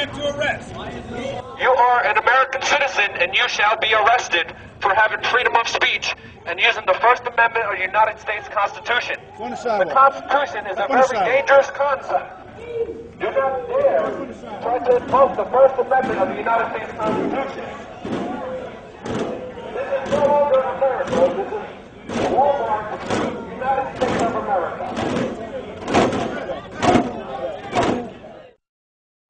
subject to arrest. You are an American citizen, and you shall be arrested for having freedom of speech and using the First Amendment of the United States Constitution. The Constitution is a very dangerous concept. Do not dare try to invoke the First Amendment of the United States Constitution. This is no longer America. This is Walmart, United States of America.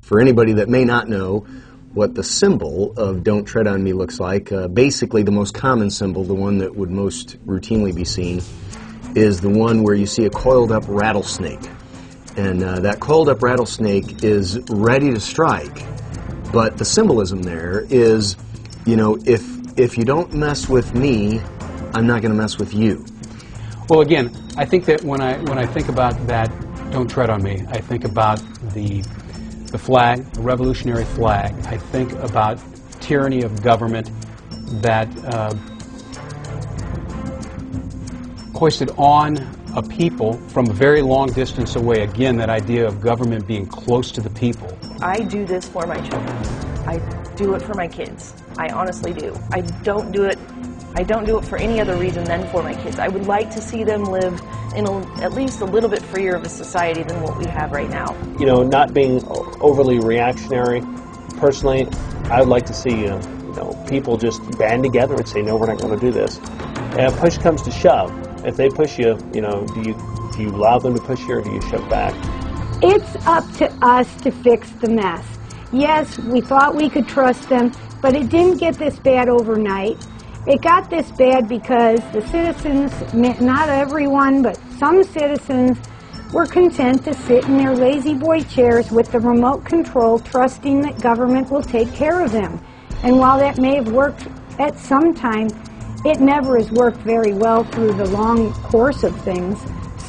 For anybody that may not know what the symbol of Don't Tread on Me looks like, basically the most common symbol, the one that would most routinely be seen, is the one where you see a coiled up rattlesnake. And that coiled up rattlesnake is ready to strike, but the symbolism there is, you know, if you don't mess with me, I'm not going to mess with you. Well, again, I think that when I think about that Don't Tread on Me, I think about the flag, the revolutionary flag. I think about tyranny of government that hoisted on a people from a very long distance away. Again, that idea of government being close to the people. I do this for my children. I do it for my kids. I honestly do. I don't do it for any other reason than for my kids. I would like to see them live in at least a little bit freer of a society than what we have right now. You know, not being overly reactionary. Personally, I would like to see people just band together and say, no, we're not going to do this. And if push comes to shove, if they push you, do you allow them to push you or do you shove back? It's up to us to fix the mess. Yes, we thought we could trust them, but it didn't get this bad overnight. It got this bad because the citizens, not everyone, but some citizens, were content to sit in their lazy boy chairs with the remote control, trusting that government will take care of them. And while that may have worked at some time, it never has worked very well through the long course of things.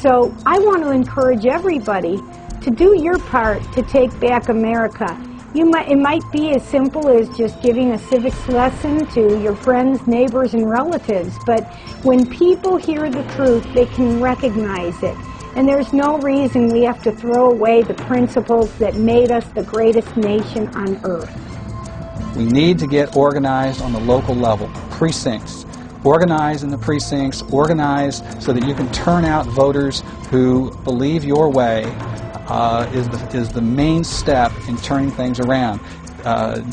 So I want to encourage everybody to do your part to take back America. It might be as simple as just giving a civics lesson to your friends, neighbors, and relatives, but when people hear the truth, they can recognize it. And there's no reason we have to throw away the principles that made us the greatest nation on earth. We need to get organized on the local level, precincts. Organize in the precincts, organize so that you can turn out voters who believe your way is the main step in turning things around.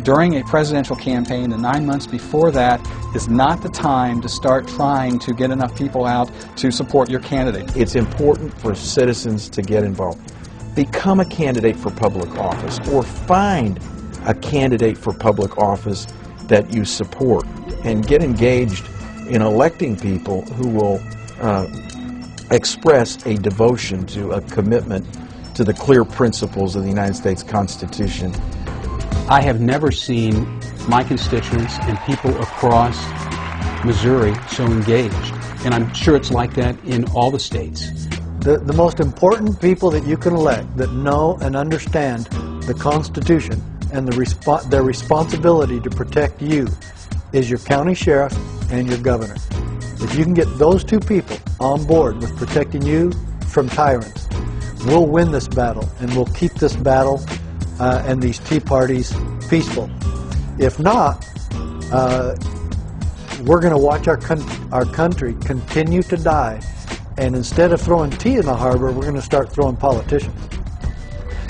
During a presidential campaign, the 9 months before that is not the time to start trying to get enough people out to support your candidate. It's important for citizens to get involved. Become a candidate for public office or find a candidate for public office that you support and get engaged in electing people who will express a devotion to a commitment to the clear principles of the United States Constitution. I have never seen my constituents and people across Missouri so engaged, and I'm sure it's like that in all the states. The most important people that you can elect that know and understand the Constitution and their responsibility to protect you is your county sheriff and your governor. If you can get those two people on board with protecting you from tyrants, we'll win this battle, and we'll keep this battle and these tea parties peaceful. If not, we're going to watch our country continue to die, and instead of throwing tea in the harbor, we're going to start throwing politicians.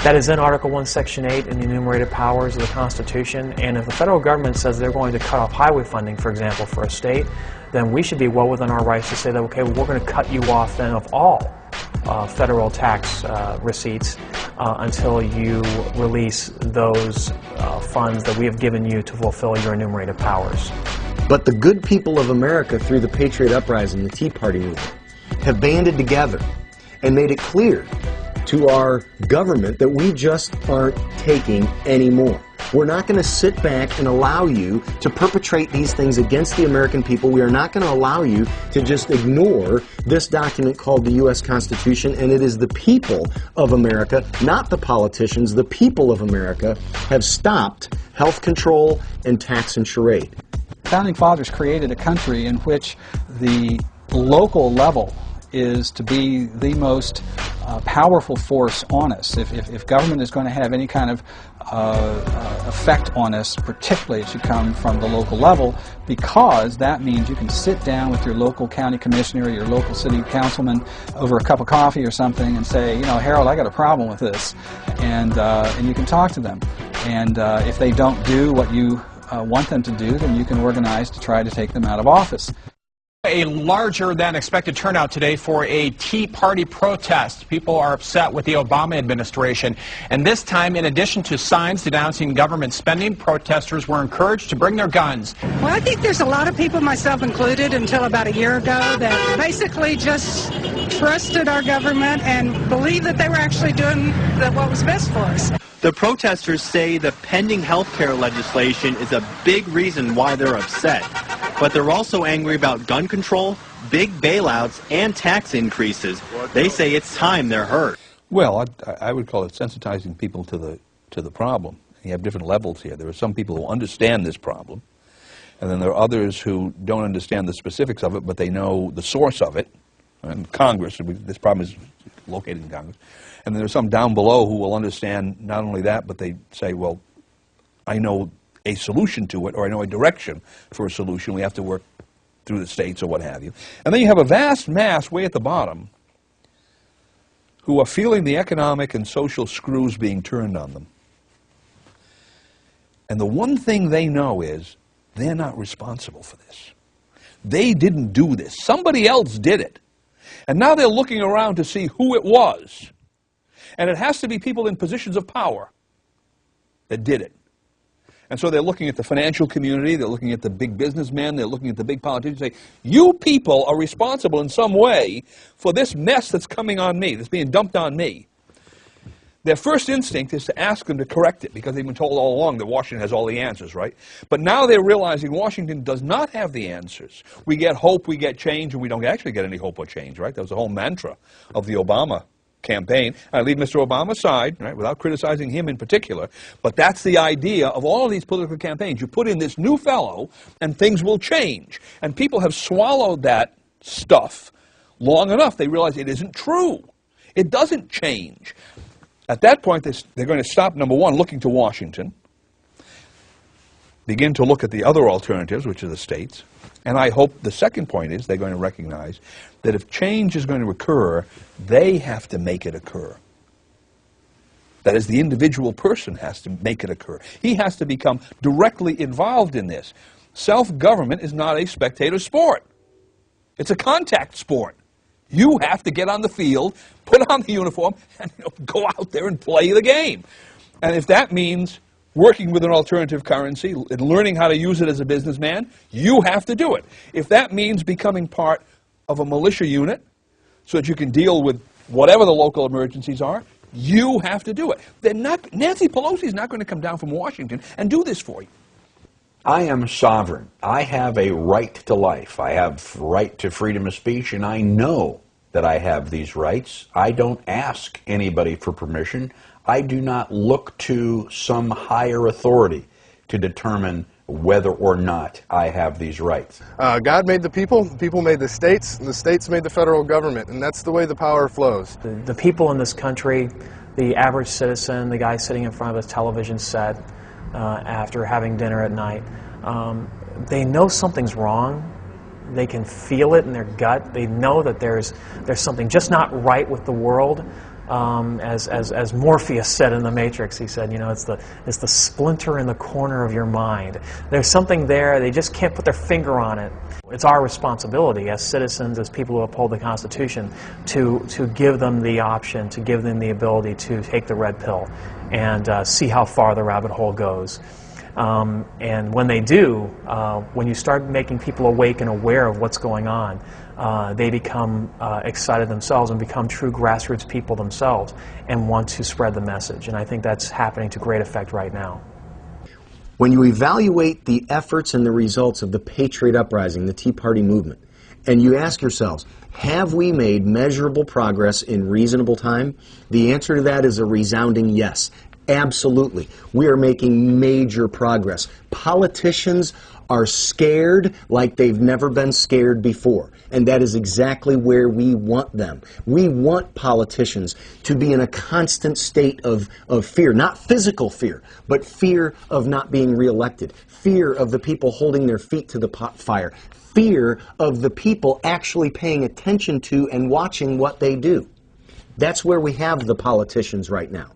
That is in Article 1, Section 8 in the enumerated powers of the Constitution, and if the federal government says they're going to cut off highway funding, for example, for a state, then we should be well within our rights to say that, okay, well, we're going to cut you off then of all federal tax receipts until you release those funds that we have given you to fulfill your enumerated powers. But the good people of America, through the Patriot Uprising, the Tea Party movement, have banded together and made it clear to our government that we just aren't taking anymore. We're not going to sit back and allow you to perpetrate these things against the American people. We are not going to allow you to just ignore this document called the U.S. Constitution, and it is the people of America, not the politicians, the people of America have stopped health control and tax and charade. Founding Fathers created a country in which the local level is to be the most powerful force on us. If government is going to have any kind of effect on us, particularly it should come from the local level, because that means you can sit down with your local county commissioner or your local city councilman over a cup of coffee or something and say, you know, Harold, I got a problem with this, and you can talk to them. And if they don't do what you want them to do, then you can organize to try to take them out of office. A larger than expected turnout today for a Tea Party protest. People are upset with the Obama administration. And this time, in addition to signs denouncing government spending, protesters were encouraged to bring their guns. Well, I think there's a lot of people, myself included, until about a year ago, that basically just trusted our government and believed that they were actually doing what was best for us. The protesters say the pending health care legislation is a big reason why they're upset. But they're also angry about gun control, big bailouts, and tax increases. They say it's time they're heard. Well, I would call it sensitizing people to the problem. You have different levels here. There are some people who understand this problem, and then there are others who don't understand the specifics of it, but they know the source of it. And Congress, this problem is located in Congress. And there are some down below who will understand not only that, but they say, well, I know a solution to it, or I know a direction for a solution. We have to work through the states or what have you. And then you have a vast mass way at the bottom who are feeling the economic and social screws being turned on them. And the one thing they know is they're not responsible for this. They didn't do this. Somebody else did it. And now they're looking around to see who it was. And it has to be people in positions of power that did it. And so they're looking at the financial community, they're looking at the big businessmen, they're looking at the big politicians, and say, you people are responsible in some way for this mess that's coming on me, that's being dumped on me. Their first instinct is to ask them to correct it, because they've been told all along that Washington has all the answers, right? But now they're realizing Washington does not have the answers. We get hope, we get change, and we don't actually get any hope or change, right? That was the whole mantra of the Obama campaign. I leave Mr. Obama aside, right, without criticizing him in particular, but that's the idea of all of these political campaigns. You put in this new fellow, and things will change. And people have swallowed that stuff long enough. They realize it isn't true. It doesn't change. At that point, they're going to stop, number one, looking to Washington, begin to look at the other alternatives, which are the states, and I hope the second point is they're going to recognize that if change is going to occur, they have to make it occur. That is, the individual person has to make it occur. He has to become directly involved in this. Self-government is not a spectator sport. It's a contact sport. You have to get on the field, put on the uniform, and go out there and play the game. And if that means working with an alternative currency and learning how to use it as a businessman, you have to do it. If that means becoming part of a militia unit so that you can deal with whatever the local emergencies are, you have to do it. Nancy Pelosi is not going to come down from Washington and do this for you. I am sovereign. I have a right to life. I have right to freedom of speech, and I know that I have these rights. I don't ask anybody for permission. I do not look to some higher authority to determine whether or not I have these rights. God made the people made the states made the federal government, and that's the way the power flows. The people in this country, the average citizen, the guy sitting in front of a television set after having dinner at night, they know something's wrong. They can feel it in their gut. They know that there's something just not right with the world. As Morpheus said in The Matrix, he said, you know, it's the splinter in the corner of your mind. There's something there. They just can't put their finger on it. It's our responsibility as citizens, as people who uphold the Constitution, to give them the option, to give them the ability to take the red pill and see how far the rabbit hole goes. And when they do, when you start making people awake and aware of what's going on, they become excited themselves and become true grassroots people themselves and want to spread the message. And I think that's happening to great effect right now. When you evaluate the efforts and the results of the Patriot Uprising, the Tea Party movement, and you ask yourselves, have we made measurable progress in reasonable time? The answer to that is a resounding yes. Absolutely. We are making major progress. Politicians are scared like they've never been scared before. And that is exactly where we want them. We want politicians to be in a constant state of fear, not physical fear, but fear of not being reelected, fear of the people holding their feet to the fire, fear of the people actually paying attention to and watching what they do. That's where we have the politicians right now.